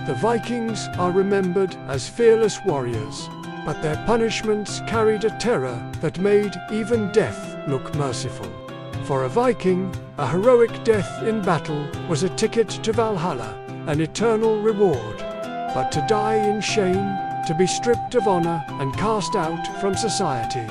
the Vikings are remembered as fearless warriors, but their punishments carried a terror that made even death look merciful. For a Viking, a heroic death in battle was a ticket to Valhalla, an eternal reward. But to die in shame, to be stripped of honor and cast out from society,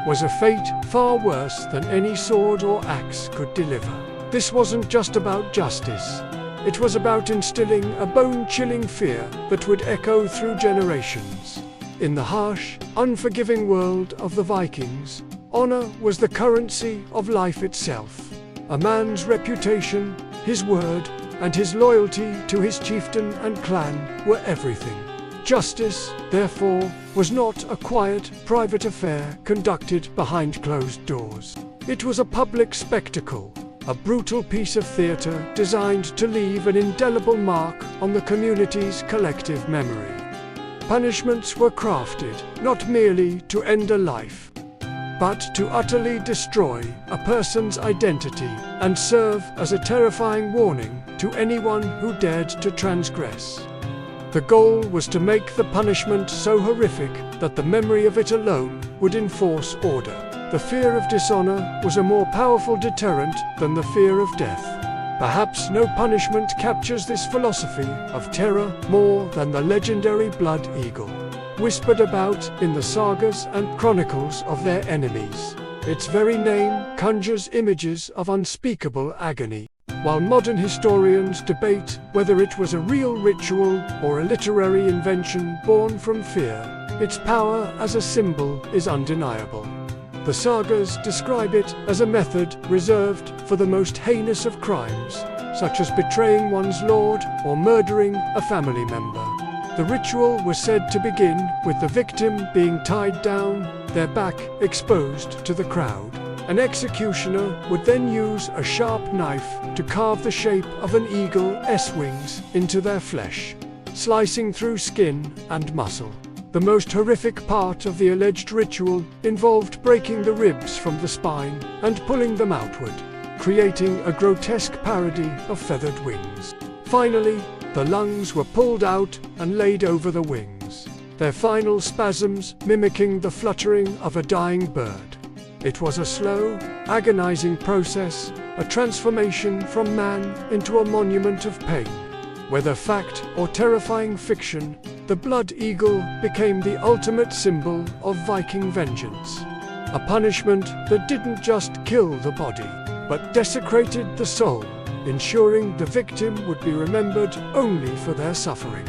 was a fate far worse than any sword or axe could deliver. This wasn't just about justice. It was about instilling a bone-chilling fear that would echo through generations. In the harsh, unforgiving world of the Vikings, honor was the currency of life itself. A man's reputation, his word, and his loyalty to his chieftain and clan were everything. Justice, therefore, was not a quiet, private affair conducted behind closed doors. It was a public spectacle, a brutal piece of theater designed to leave an indelible mark on the community's collective memory. Punishments were crafted not merely to end a life, but to utterly destroy a person's identity and serve as a terrifying warning to anyone who dared to transgress. The goal was to make the punishment so horrific that the memory of it alone would enforce order. The fear of dishonor was a more powerful deterrent than the fear of death. Perhaps no punishment captures this philosophy of terror more than the legendary blood eagle, whispered about in the sagas and chronicles of their enemies. Its very name conjures images of unspeakable agony. While modern historians debate whether it was a real ritual or a literary invention born from fear, its power as a symbol is undeniable. The sagas describe it as a method reserved for the most heinous of crimes, such as betraying one's lord or murdering a family member. The ritual was said to begin with the victim being tied down, their back exposed to the crowd. An executioner would then use a sharp knife to carve the shape of an eagle's wings into their flesh, slicing through skin and muscle. The most horrific part of the alleged ritual involved breaking the ribs from the spine and pulling them outward, creating a grotesque parody of feathered wings. Finally, the lungs were pulled out and laid over the wings, their final spasms mimicking the fluttering of a dying bird. It was a slow, agonizing process, a transformation from man into a monument of pain. Whether fact or terrifying fiction, the blood eagle became the ultimate symbol of Viking vengeance. A punishment that didn't just kill the body, but desecrated the soul, ensuring the victim would be remembered only for their suffering.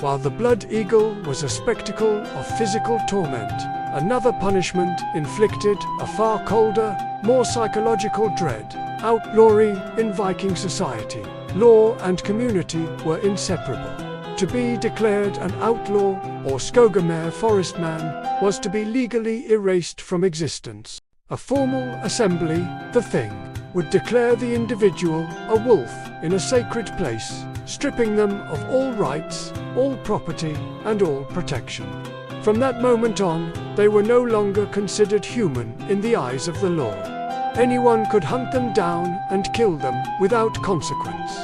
While the blood eagle was a spectacle of physical torment, another punishment inflicted a far colder, more psychological dread. Outlawry in Viking society. Law and community were inseparable. To be declared an outlaw, or skogamere forestman, was to be legally erased from existence. A formal assembly, the Thing, would declare the individual a wolf in a sacred place, stripping them of all rights, all property, and all protection. From that moment on, they were no longer considered human in the eyes of the law. Anyone could hunt them down and kill them without consequence.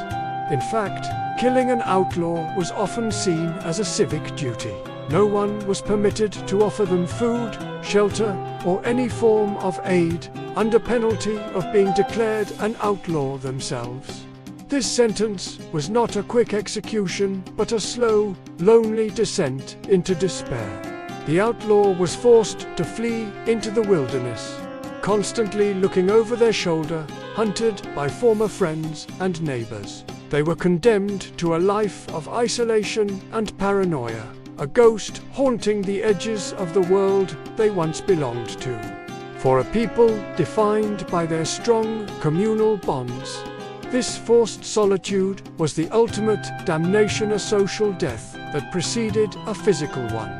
In fact, killing an outlaw was often seen as a civic duty. No one was permitted to offer them food, shelter, or any form of aid, under penalty of being declared an outlaw themselves. This sentence was not a quick execution, but a slow, lonely descent into despair. The outlaw was forced to flee into the wilderness, constantly looking over their shoulder, hunted by former friends and neighbors. They were condemned to a life of isolation and paranoia, a ghost haunting the edges of the world they once belonged to. For a people defined by their strong communal bonds, this forced solitude was the ultimate damnation, a social death that preceded a physical one,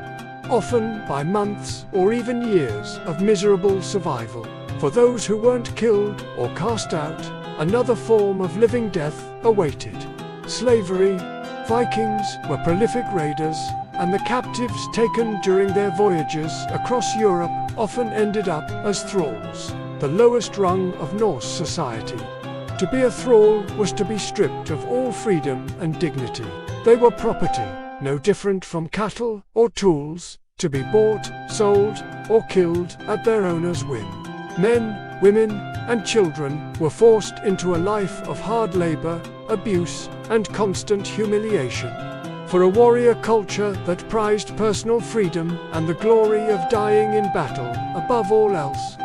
often by months or even years of miserable survival. For those who weren't killed or cast out, another form of living death awaited. Slavery. Vikings were prolific raiders, and the captives taken during their voyages across Europe often ended up as thralls, the lowest rung of Norse society. To be a thrall was to be stripped of all freedom and dignity. They were property, no different from cattle or tools, to be bought, sold, or killed at their owner's whim. Men, women, and children were forced into a life of hard labor, abuse, and constant humiliation. For a warrior culture that prized personal freedom and the glory of dying in battle above all else,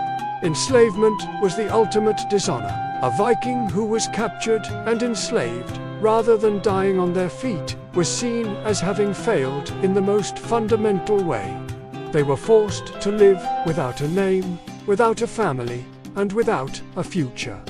enslavement was the ultimate dishonor. A Viking who was captured and enslaved, rather than dying on their feet, was seen as having failed in the most fundamental way. They were forced to live without a name, without a family, and without a future.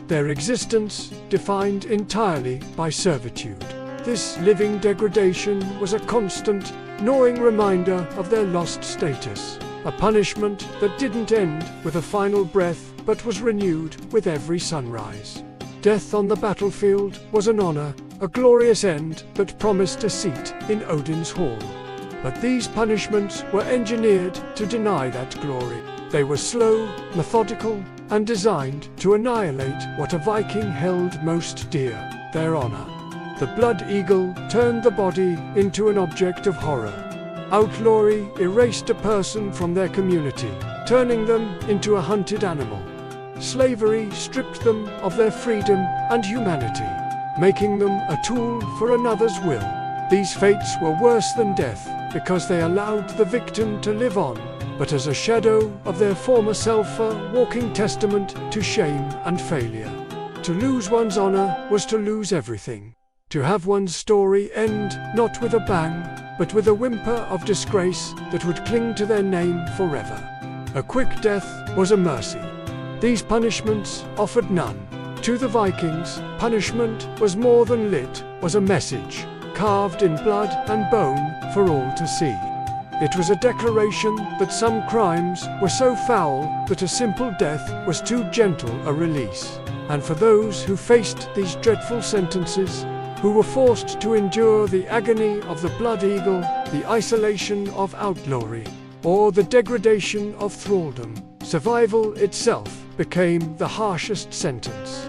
Their existence defined entirely by servitude. This living degradation was a constant, gnawing reminder of their lost status, a punishment that didn't end with a final breath but was renewed with every sunrise. Death on the battlefield was an honor, a glorious end that promised a seat in Odin's hall. But these punishments were engineered to deny that glory. They were slow, methodical, and designed to annihilate what a Viking held most dear, their honor. The blood eagle turned the body into an object of horror. Outlawry erased a person from their community, turning them into a hunted animal. Slavery stripped them of their freedom and humanity, making them a tool for another's will. These fates were worse than death because they allowed the victim to live on, but as a shadow of their former self, a walking testament to shame and failure. To lose one's honor was to lose everything. To have one's story end not with a bang, but with a whimper of disgrace that would cling to their name forever. A quick death was a mercy. These punishments offered none. To the Vikings, punishment was more than lit, was a message, carved in blood and bone for all to see. It was a declaration that some crimes were so foul that a simple death was too gentle a release. And for those who faced these dreadful sentences, who were forced to endure the agony of the blood eagle, the isolation of outlawry, or the degradation of thraldom, survival itself became the harshest sentence.